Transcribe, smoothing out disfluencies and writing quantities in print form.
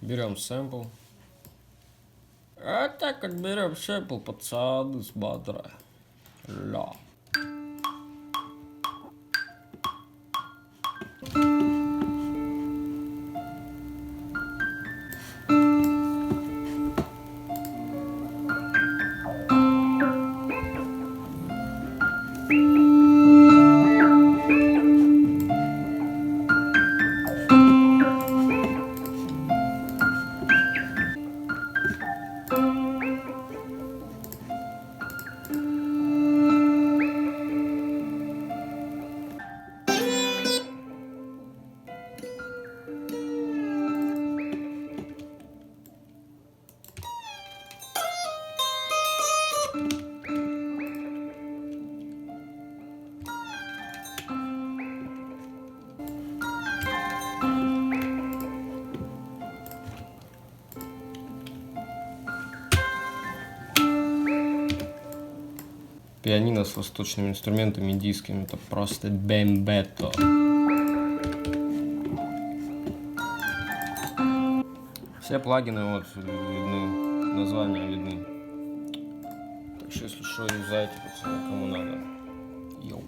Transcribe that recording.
Берем сэмпл. А так вот берем сэмпл, пацаны, смотра. Ля. Пианино с восточными инструментами индийскими, это просто бэмбето. Все плагины вот видны, названия видны. Так что если что, юзайте, пацаны, кому надо. Йоу.